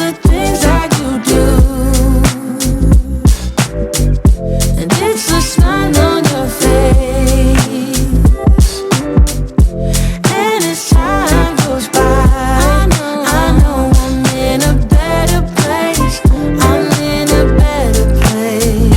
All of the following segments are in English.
the things that you do, and it's a smile on your face. And as time goes by, I know I'm in a better place. I'm in a better place.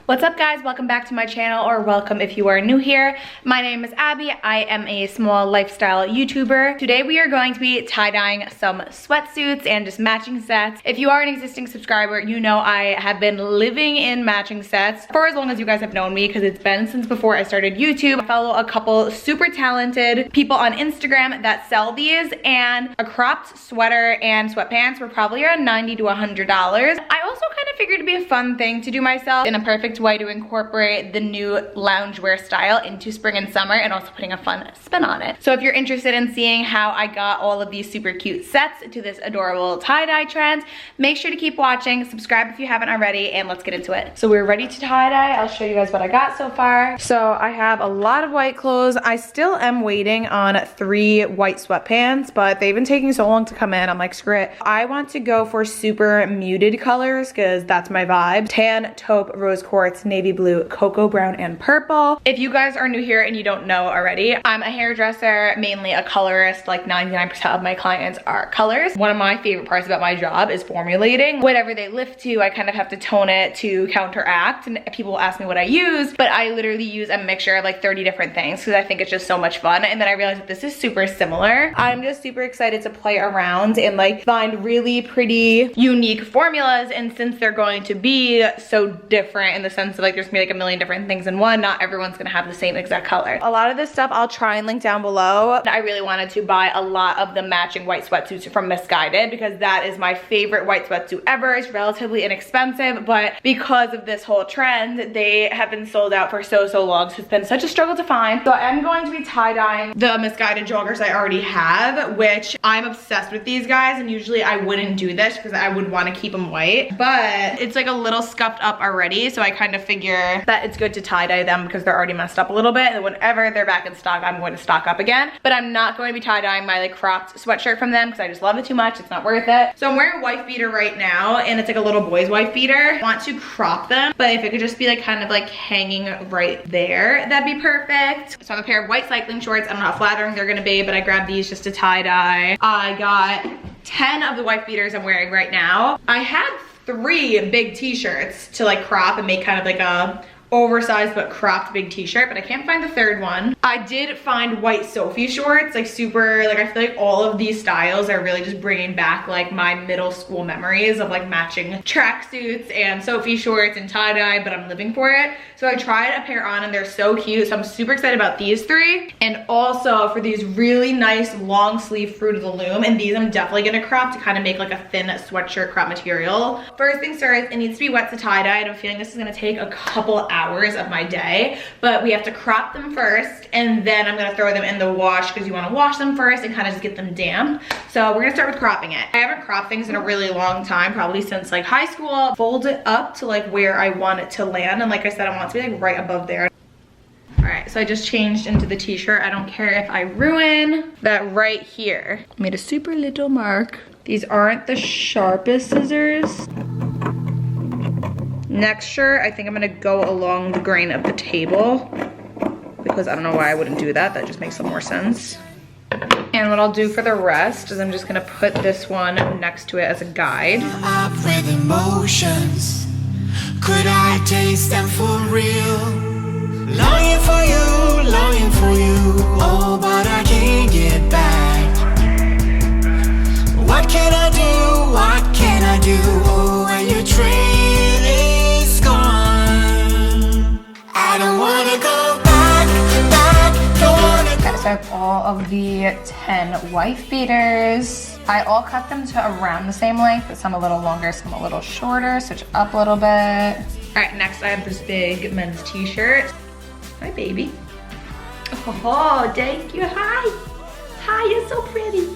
What's up, guys? Welcome back to my channel, or welcome if you are new here. My name is Abby. I am a small lifestyle YouTuber. Today we are going to be tie-dyeing some sweatsuits and just matching sets. If you are an existing subscriber, you know I have been living in matching sets for as long as you guys have known me, because it's been since before I started YouTube. I follow a couple super talented people on Instagram that sell these, and a cropped sweater and sweatpants were probably around $90 to $100. I also kind of figured it'd be a fun thing to do myself in a perfect way to incorporate the new loungewear style into spring and summer, and also putting a fun spin on it. So if you're interested in seeing how I got all of these super cute sets to this adorable tie-dye trend, make sure to keep watching, subscribe if you haven't already, and let's get into it. So we're ready to tie-dye. I'll show you guys what I got so far. So I have a lot of white clothes. I still am waiting on 3 white sweatpants, but they've been taking so long to come in. I'm like, screw it. I want to go for super muted colors because that's my vibe. Tan, taupe, rose quartz, navy blue, cocoa brown, and purple. If you guys are new here and you don't know already, I'm a hairdresser, mainly a colorist. Like 99% of my clients are colors. One of my favorite parts about my job is formulating. Whatever they lift to, I kind of have to tone it to counteract, and people ask me what I use, but I literally use a mixture of like 30 different things because I think it's just so much fun. And then I realized that this is super similar. I'm just super excited to play around and like find really pretty unique formulas, and since they're going to be so different in the sense of like there's gonna be like a million different things in one, not everyone's gonna have the same exact color. A lot of this stuff I'll try and link down below. I really wanted to buy a lot of the matching white sweatsuits from Missguided because that is my favorite white sweatsuit ever. It's relatively inexpensive, but because of this whole trend, they have been sold out for so long, so it's been such a struggle to find. So I'm going to be tie-dyeing the Missguided joggers I already have, which I'm obsessed with these guys, and usually I wouldn't do this because I would want to keep them white, but it's like a little scuffed up already, so I kind of figure that it's good to tie-dye them because they're already messed up a little bit, and whenever they're back in stock, I'm going to stock up again. But I'm not going to be tie-dyeing my like cropped sweatshirt from them because I just love it too much. It's not worth it. So I'm wearing a wife beater right now, and it's like a little boy's wife beater. I want to crop them, but if it could just be like kind of like hanging right there, that'd be perfect. So I have a pair of white cycling shorts. I don't know how flattering they're gonna be, but I grabbed these just to tie-dye. I got 10 of the wife beaters I'm wearing right now. I had 3 big t-shirts to like crop and make kind of like a oversized but cropped big t-shirt, but I can't find the 3rd one. I did find white Sophie shorts, like super, like I feel like all of these styles are really just bringing back like my middle school memories of like matching tracksuits and Sophie shorts and tie-dye, but I'm living for it. So I tried a pair on and they're so cute, so I'm super excited about these 3. And also for these really nice long sleeve Fruit of the Loom, and these I'm definitely gonna crop to kind of make like a thin sweatshirt crop material. First things first, it needs to be wet to tie-dye, and I'm feeling this is gonna take a couple hours of my day, but we have to crop them first, and then I'm gonna throw them in the wash because you want to wash them first and kind of just get them damp. So we're gonna start with cropping it. I haven't cropped things in a really long time, probably since like high school. Fold it up to like where I want it to land, and like I said, I want it to be like right above there. All right, so I just changed into the t-shirt. I don't care if I ruin that right here. Made a super little mark. These aren't the sharpest scissors. Next shirt, I think I'm gonna go along the grain of the table because I don't know why I wouldn't do that. That just makes some more sense. And what I'll do for the rest is I'm just gonna put this one next to it as a guide. Up with emotions, could I taste them for real? Longing for you, oh, but I can't get back. What can I do, what can I do, oh, when your train is gone? I don't wanna go back, don't wanna go. Okay, so I have all of the 10 wife beaters. I all cut them to around the same length, but some a little longer, some a little shorter, switch up a little bit. All right, next I have this big men's t-shirt. Hi, baby. Oh, thank you. Hi. Hi, you're so pretty.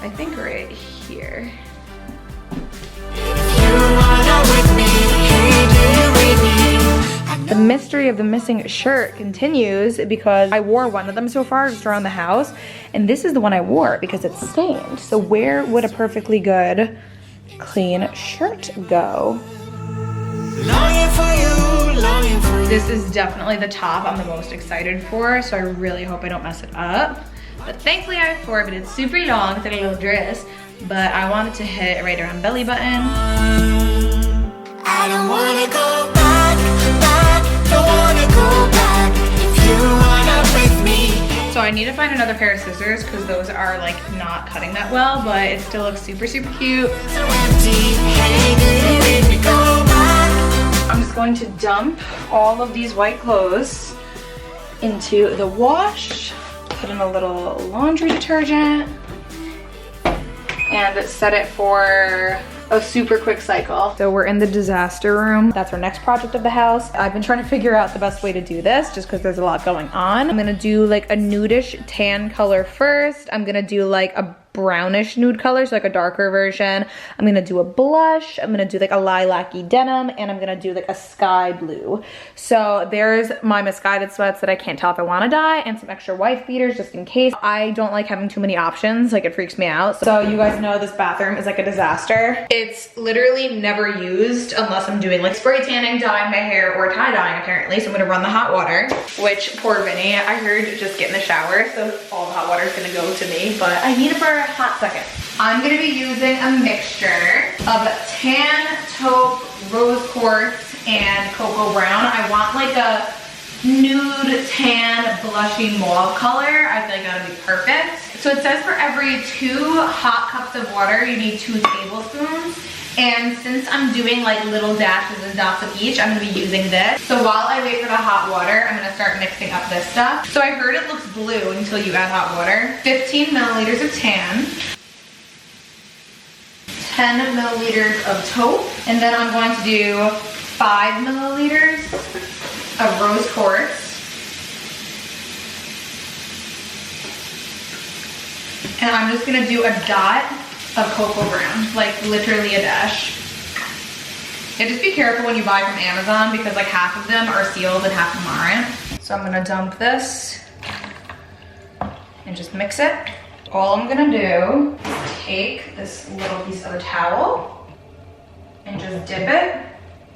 I think right here. The mystery of the missing shirt continues because I wore one of them so far just around the house, And this is the one I wore because it's stained. So where would a perfectly good, clean shirt go? Longing for you, longing for you. This is definitely the top I'm the most excited for, so I really hope I don't mess it up. But thankfully I have 4, but it's super long, it's like a little dress, but I want it to hit right around belly button. I don't wanna go back, don't wanna go back. If you wanna break me. So I need to find another pair of scissors because those are like not cutting that well, but it still looks super, super cute. So empty, hey, do you make me go back? I'm just going to dump all of these white clothes into the wash, put in a little laundry detergent, and set it for a super quick cycle. So we're in the disaster room. That's our next project of the house. I've been trying to figure out the best way to do this just because there's a lot going on. I'm gonna do like a nudish tan color first. I'm gonna do like a brownish nude color, so like a darker version. I'm gonna do a blush. I'm gonna do like a lilac-y denim, and I'm gonna do like a sky blue. So there's my Missguided sweats that I can't tell if I wanna dye, and some extra wife beaters just in case. I don't like having too many options, like it freaks me out. So you guys know this bathroom is like a disaster. It's literally never used unless I'm doing like spray tanning, dyeing my hair, or tie dyeing apparently. So I'm gonna run the hot water, which poor Vinny, I heard just get in the shower, so all the hot water is gonna go to me, but I need it for a hot second. I'm gonna be using a mixture of tan, taupe, rose quartz, and cocoa brown. I want like a nude tan blushy mauve color. I feel like that'll be perfect. So it says for every 2 hot cups of water, you need 2 tablespoons. And since I'm doing like little dashes and dots of each, I'm gonna be using this. So while I wait for the hot water, I'm gonna start mixing up this stuff. So I heard it looks blue until you add hot water. 15 milliliters of tan, 10 milliliters of taupe, and then I'm going to do 5 milliliters of rose quartz. And I'm just gonna do a dot of cocoa brown, like literally a dash. Yeah, just be careful when you buy from Amazon because like half of them are sealed and half of them aren't. So I'm gonna dump this and just mix it. All I'm gonna do is take this little piece of a towel and just dip it.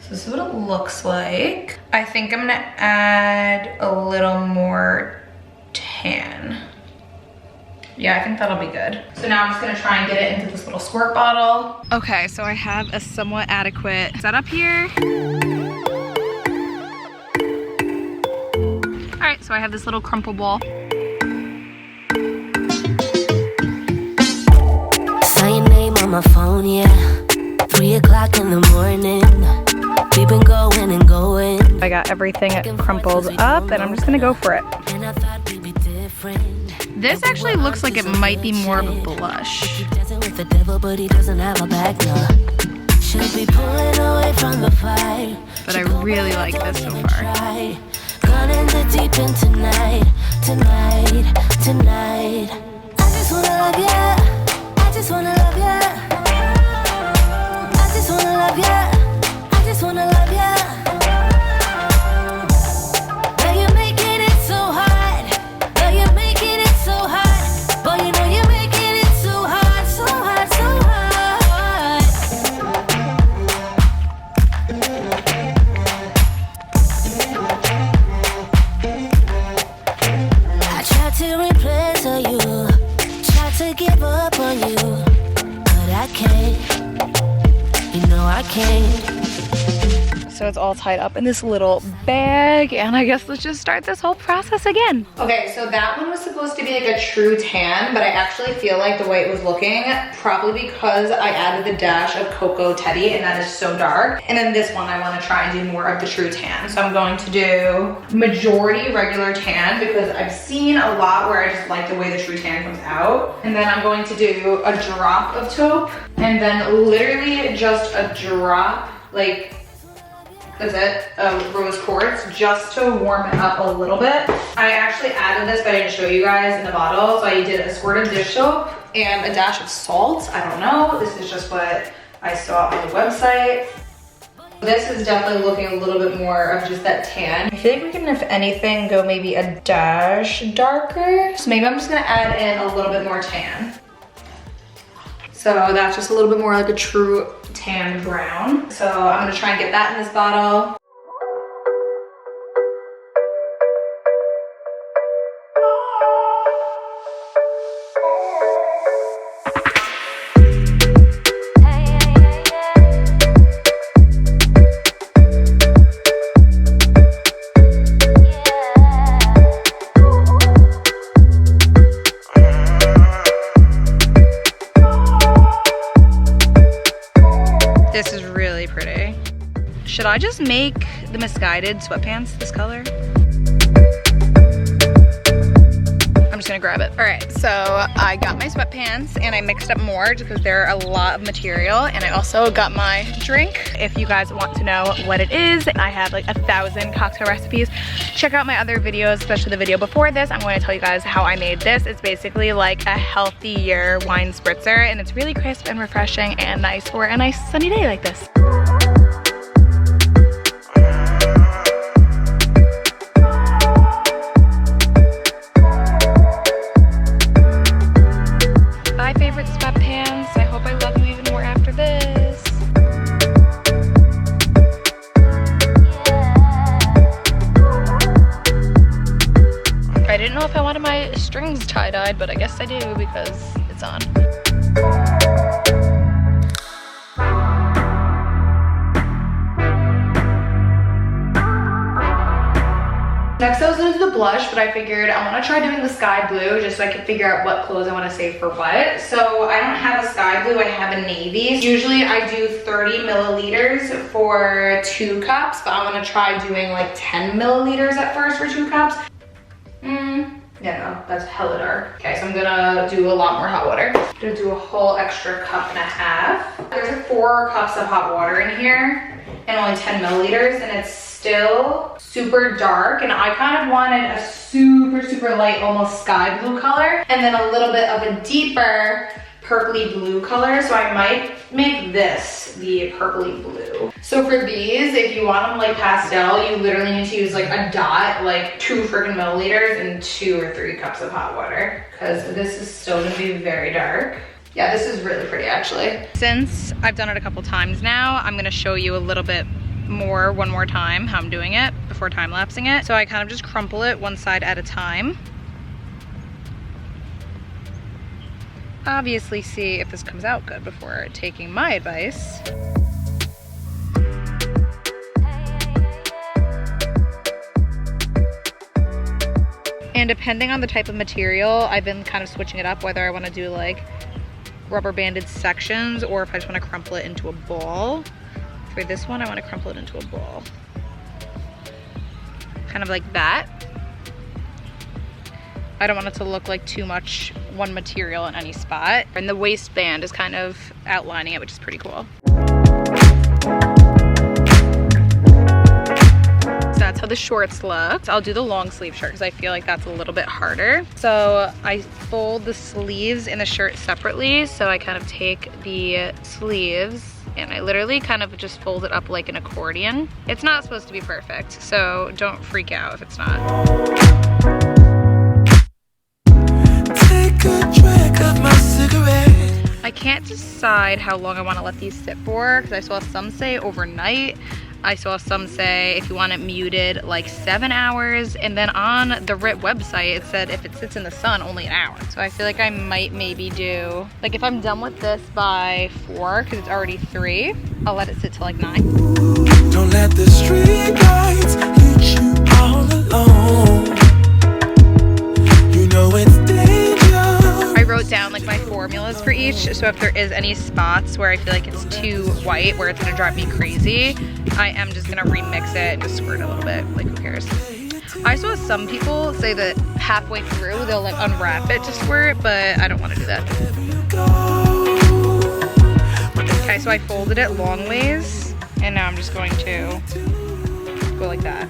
So this is what it looks like. I think I'm gonna add a little more tan. Yeah, I think that'll be good. So now I'm just gonna try and get it into this little squirt bottle. Okay, so I have a somewhat adequate setup here. All right, so I have this little crumple ball. Saw your name on my phone, yeah. 3 o'clock in the morning. We've been going and going. I got everything crumpled up and I'm just gonna go for it. And I thought we'd be different. This actually looks like it might be more of a blush. Keep dancing with the devil, but he doesn't have a back, no. Should be pulling away from the fight. But I really like this so far. Gone in the deep end tonight, tonight, tonight. I just wanna love ya. I just wanna love ya. I just wanna love ya. I just wanna love ya. Now you're making it so hot. Now you're making it so hot. Boy, you know you're making it so hot, so hot, so hot. I tried to replace you, tried to give up on you, but I can't. You know I can't. So it's all tied up in this little bag, and I guess let's just start this whole process again. Okay, so that one was supposed to be like a true tan, but I actually feel like the way it was looking, probably because I added the dash of Cocoa Teddy, and that is so dark. And then this one, I wanna try and do more of the true tan. So I'm going to do majority regular tan, because I've seen a lot where I just like the way the true tan comes out. And then I'm going to do a drop of taupe, and then literally just a drop, like, that's it, rose quartz, just to warm it up a little bit. I actually added this, but I didn't show you guys in the bottle. So I did a squirt of dish soap and a dash of salt. I don't know, this is just what I saw on the website. This is definitely looking a little bit more of just that tan. I feel like we can, if anything, go maybe a dash darker. So maybe I'm just gonna add in a little bit more tan. So that's just a little bit more like a true tan brown. So I'm gonna try and get that in this bottle. This is really pretty. Should I just make the Missguided sweatpants this color? I'm just gonna grab it. All right, so I got my sweatpants and I mixed up more just because they're a lot of material, and I also got my drink. If you guys want to know what it is, I have like 1,000 cocktail recipes. Check out my other videos, especially the video before this. I'm going to tell you guys how I made this. It's basically like a healthier wine spritzer, and it's really crisp and refreshing and nice for a nice sunny day like this. My favorite sweatpants. I hope I love you even more after this. I didn't know if I wanted my strings tie-dyed, but I guess I do because it's on. Next I was gonna do the blush, but I figured I wanna try doing the sky blue just so I can figure out what clothes I wanna save for what. So I don't have a sky blue, I have a navy. Usually I do 30 milliliters for 2 cups, but I'm gonna try doing like 10 milliliters at first for 2 cups. Yeah, no, that's hella dark. Okay, so I'm gonna do a lot more hot water. I'm gonna do a whole extra cup and a half. There's 4 cups of hot water in here and only 10 milliliters, and it's still super dark, and I kind of wanted a super light, almost sky blue color, and then a little bit of a deeper purpley blue color. So I might make this the purpley blue. So for these, if you want them like pastel, you literally need to use like a dot, like 2 freaking milliliters and 2 or 3 cups of hot water, because this is still gonna be very dark. Yeah, this is really pretty actually. Since I've done it a couple times now, I'm gonna show you a little bit more one more time how I'm doing it before time-lapsing it. So I kind of just crumple it one side at a time. Obviously see if this comes out good before taking my advice. And depending on the type of material, I've been kind of switching it up, whether I want to do like rubber banded sections or if I just want to crumple it into a ball. For this one, I want to crumple it into a ball. Kind of like that. I don't want it to look like too much one material in any spot. And the waistband is kind of outlining it, which is pretty cool. So that's how the shorts look. I'll do the long sleeve shirt because I feel like that's a little bit harder. So I fold the sleeves in the shirt separately. So I kind of take the sleeves and I literally kind of just fold it up like an accordion. It's not supposed to be perfect, so don't freak out if it's not. Take a drag of my cigarette. I can't decide how long I want to let these sit for because I saw some say overnight. I saw some say if you want it muted like 7 hours, and then on the RIT website it said if it sits in the sun only an hour. So I feel like I might maybe do, like if I'm done with this by 4 because it's already 3, I'll let it sit till like 9. Don't let the street lights lead you all alone. You know it's dangerous. I wrote down like my formulas for each, so if there is any spots where I feel like it's too white where it's gonna drive me crazy, I am just gonna remix it and just squirt a little bit, like who cares. I saw some people say that halfway through they'll like unwrap it to squirt, but I don't want to do that. Okay, so I folded it long ways, and now I'm just going to go like that.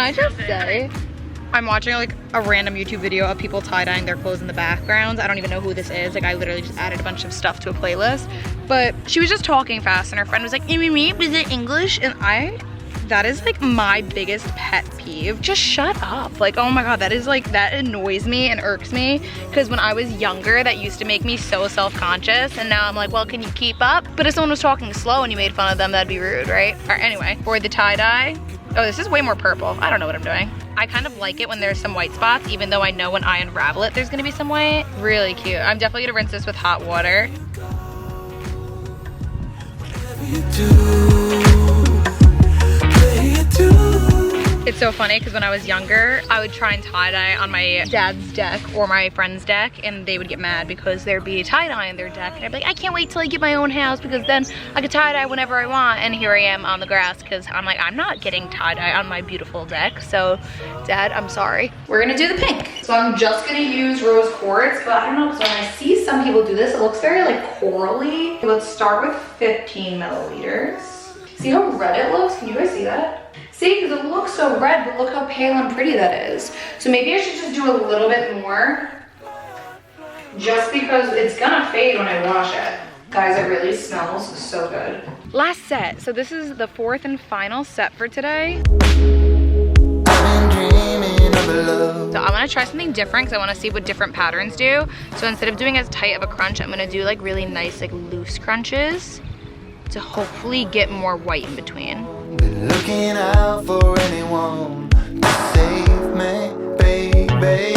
I just say, I'm watching like a random YouTube video of people tie-dyeing their clothes in the background. I don't even know who this is. Like I literally just added a bunch of stuff to a playlist. But she was just talking fast and her friend was like, is it English? And that is like my biggest pet peeve. Just shut up. Like, oh my God, that is like, that annoys me and irks me. Because when I was younger, that used to make me so self-conscious. And now I'm like, well, can you keep up? But if someone was talking slow and you made fun of them, that'd be rude, right? All right, anyway, for the tie-dye. Oh, this is way more purple. I don't know what I'm doing. I kind of like it when there's some white spots, even though I know when I unravel it, there's gonna be some white. Really cute. I'm definitely gonna rinse this with hot water. It's so funny because when I was younger, I would try and tie-dye on my dad's deck or my friend's deck, and they would get mad because there'd be tie-dye on their deck. And I'd be like, I can't wait till I get my own house because then I could tie-dye whenever I want. And here I am on the grass because I'm like, I'm not getting tie-dye on my beautiful deck. So, Dad, I'm sorry. We're gonna do the pink. So I'm just gonna use rose quartz, but I don't know, because when I see some people do this, it looks very like corally. Let's start with 15 milliliters. See how red it looks? Can you guys see that? See, because it looks so red, but look how pale and pretty that is. So maybe I should just do a little bit more, just because it's gonna fade when I wash it. Guys, it really smells so good. Last set. So this is the fourth and final set for today. So I'm gonna try something different because I wanna see what different patterns do. So instead of doing as tight of a crunch, I'm gonna do like really nice, like loose crunches to hopefully get more white in between. Been looking out for anyone to save me, baby.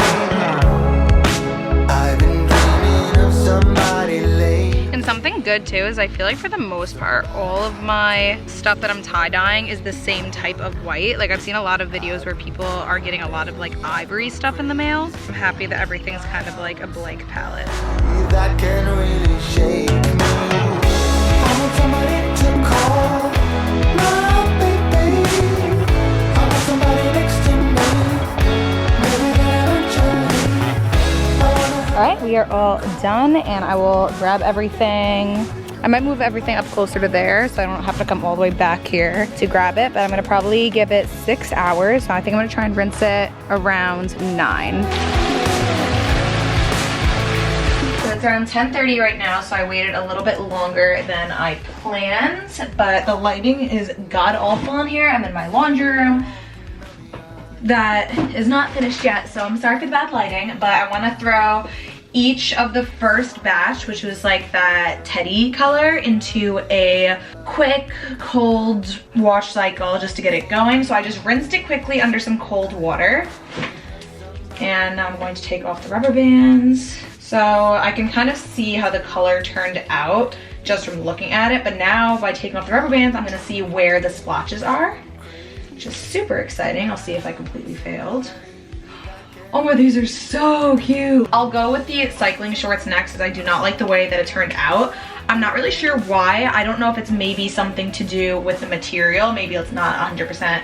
I've been dreaming of somebody late. And something good too is I feel like for the most part, all of my stuff that I'm tie-dyeing is the same type of white. Like I've seen a lot of videos where people are getting a lot of like ivory stuff in the mail. I'm happy that everything's kind of like a blank palette. That can really shake me. I want somebody to call. All right, we are all done and I will grab everything. I might move everything up closer to there so I don't have to come all the way back here to grab it, but I'm gonna probably give it 6 hours. So I think I'm gonna try and rinse it around 9. So it's around 10:30 right now, so I waited a little bit longer than I planned, but the lighting is god awful in here. I'm in my laundry room. That is not finished yet, so I'm sorry for the bad lighting, but I want to throw each of the first batch, which was like that teddy color, into a quick cold wash cycle just to get it going. So I just rinsed it quickly under some cold water, and now I'm going to take off the rubber bands so I can kind of see how the color turned out just from looking at it. But now by taking off the rubber bands, I'm going to see where the splotches are, which is super exciting. I'll see if I completely failed. Oh my, these are so cute. I'll go with the cycling shorts next because I do not like the way that it turned out. I'm not really sure why. I don't know if it's maybe something to do with the material. Maybe it's not 100%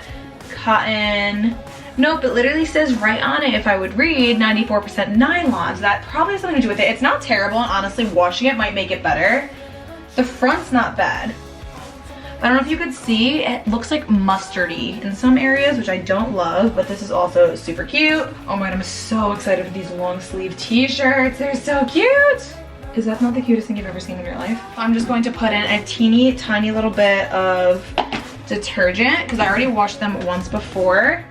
cotton. Nope, it literally says right on it, if I would read, 94% nylon. So that probably has something to do with it. It's not terrible, and honestly, washing it might make it better. The front's not bad. I don't know if you could see, it looks like mustardy in some areas, which I don't love, but this is also super cute. Oh my God, I'm so excited for these long sleeve t-shirts. They're so cute. Is that not the cutest thing you've ever seen in your life? I'm just going to put in a teeny tiny little bit of detergent because I already washed them once before.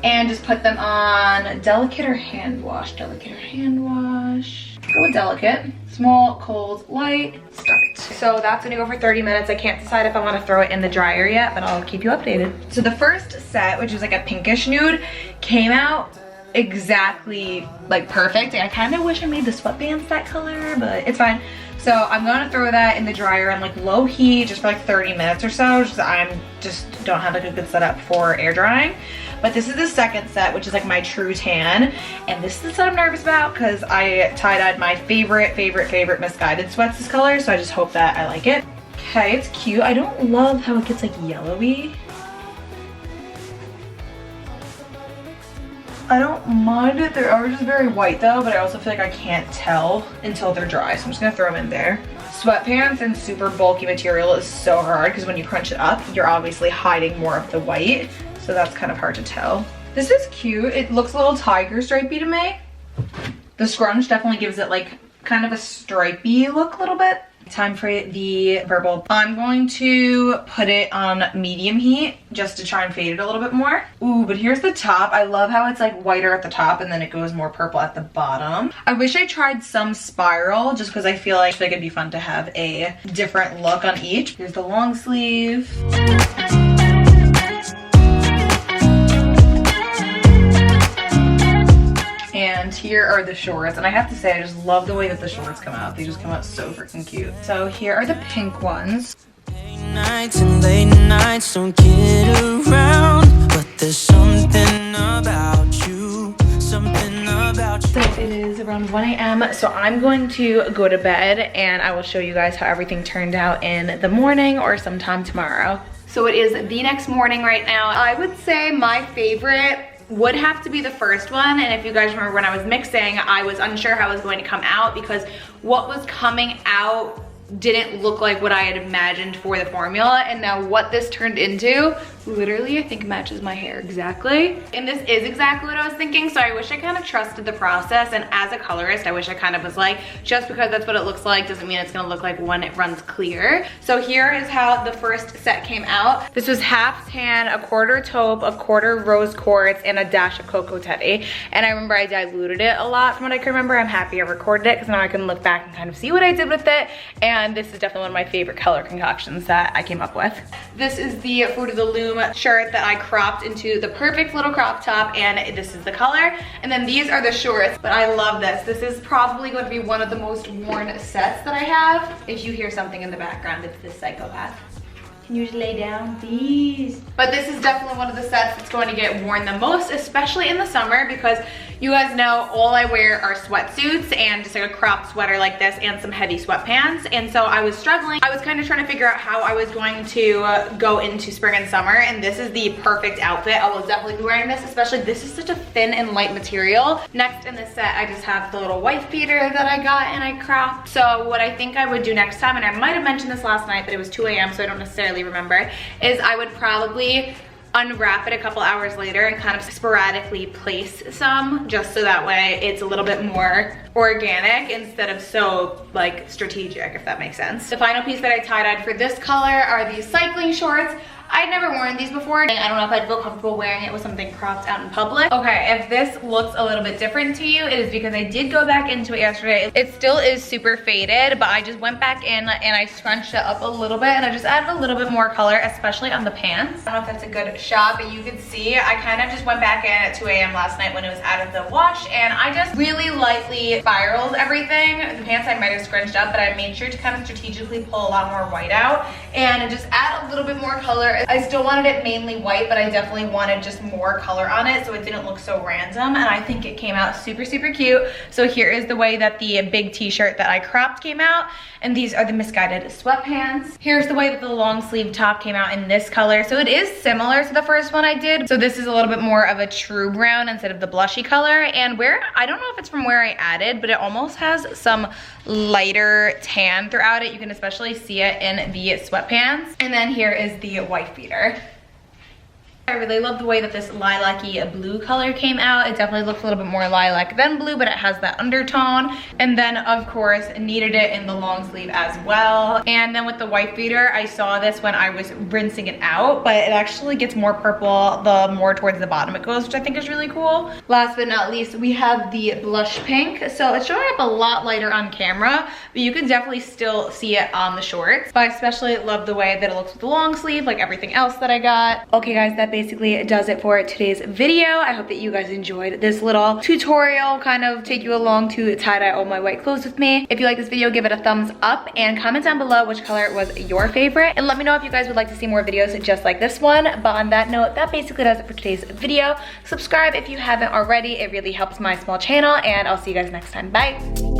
And just put them on delicate or hand wash. Delicate or hand wash. Go with delicate. Small, cold, light, start. So that's gonna go for 30 minutes. I can't decide if I wanna throw it in the dryer yet, but I'll keep you updated. So the first set, which is like a pinkish nude, came out exactly like perfect. I kind of wish I made the sweatbands that color, but it's fine. So I'm gonna throw that in the dryer on like low heat just for like 30 minutes or so. Just I'm just don't have like a good setup for air drying. But this is the second set, which is like my true tan. And this is the set I'm nervous about because I tie-dyed my favorite Missguided sweats this color. So I just hope that I like it. Okay, it's cute. I don't love how it gets like yellowy. I don't mind it. They're just very white though, but I also feel like I can't tell until they're dry. So I'm just gonna throw them in there. Sweatpants and super bulky material is so hard because when you crunch it up, you're obviously hiding more of the white. so that's kind of hard to tell. This is cute. It looks a little tiger stripey to me. The scrunch definitely gives it like kind of a stripey look a little bit. Time for the purple. I'm going to put it on medium heat just to try and fade it a little bit more. Ooh, but here's the top. I love how it's like whiter at the top and then it goes more purple at the bottom. I wish I tried some spiral just because I feel like it'd be fun to have a different look on each. Here's the long sleeve. And here are the shorts, and I have to say I just love the way that the shorts come out. They just come out so freaking cute. So here are the pink ones. Nights and late nights don't get around, but there's something about you, something about you. So it is around 1 a.m. so I'm going to go to bed and I will show you guys how everything turned out in the morning or sometime tomorrow. So it is the next morning right now. I would say my favorite would have to be the first one, and if you guys remember when I was mixing, I was unsure how it was going to come out because what was coming out didn't look like what I had imagined for the formula, and now what this turned into literally I think matches my hair exactly, and this is exactly what I was thinking. So I wish I kind of trusted the process, and as a colorist I wish I kind of was like, just because that's what it looks like doesn't mean it's gonna look like when it runs clear. So here is how the first set came out. This was half tan, a quarter taupe, a quarter rose quartz, and a dash of cocoa teddy, and I remember I diluted it a lot from what I can remember. I'm happy I recorded it because now I can look back and kind of see what I did with it, and this is definitely one of my favorite color concoctions that I came up with. This is the Fruit of the Loom shirt that I cropped into the perfect little crop top, and this is the color. And then these are the shorts, but I love this. This is probably going to be one of the most worn sets that I have. If you hear something in the background, it's this psychopath. Can you just lay down, please? But this is definitely one of the sets that's going to get worn the most, especially in the summer, because you guys know all I wear are sweatsuits and just like a cropped sweater like this and some heavy sweatpants. And so I was struggling. I was kind of trying to figure out how I was going to go into spring and summer, and this is the perfect outfit. I will definitely be wearing this, especially this is such a thin and light material. Next in this set, I just have the little wife beater that I got and I cropped. So what I think I would do next time, and I might have mentioned this last night, but it was 2 a.m. so I don't necessarily remember, is I would probably unwrap it a couple hours later and kind of sporadically place some, just so that way it's a little bit more organic instead of so like strategic, if that makes sense. The final piece that I tie-dyed for this color are these cycling shorts. I'd never worn these before, and I don't know if I'd feel comfortable wearing it with something cropped out in public. Okay, if this looks a little bit different to you, it is because I did go back into it yesterday. It still is super faded, but I just went back in and I scrunched it up a little bit, and I just added a little bit more color, especially on the pants. I don't know if that's a good shot, but you can see I kind of just went back in at 2 a.m. last night when it was out of the wash, and I just really lightly spiraled everything. The pants I might have scrunched up, but I made sure to kind of strategically pull a lot more white out and just add a little bit more color. I still wanted it mainly white, but I definitely wanted just more color on it so it didn't look so random, and I think it came out super, super cute. So here is the way that the big t-shirt that I cropped came out, and these are the Missguided sweatpants. Here's the way that the long sleeve top came out in this color. So it is similar to the first one I did. So this is a little bit more of a true brown instead of the blushy color, and where, I don't know if it's from where I added, but it almost has some lighter tan throughout it. You can especially see it in the sweatpants. And then here is the wife beater. I really love the way that this lilac-y blue color came out. It definitely looks a little bit more lilac than blue, but it has that undertone. And then of course needed it in the long sleeve as well. And then with the wife beater, I saw this when I was rinsing it out, but it actually gets more purple the more towards the bottom it goes, which I think is really cool. Last but not least, we have the blush pink. So it's showing up a lot lighter on camera, but you can definitely still see it on the shorts. But I especially love the way that it looks with the long sleeve, like everything else that I got. Okay guys, that basically does it for today's video. I hope that you guys enjoyed this little tutorial, kind of take you along to tie-dye all my white clothes with me. If you like this video, give it a thumbs up and comment down below which color was your favorite, and let me know if you guys would like to see more videos just like this one. But on that note, that basically does it for today's video. Subscribe if you haven't already. It really helps my small channel, and I'll see you guys next time. Bye.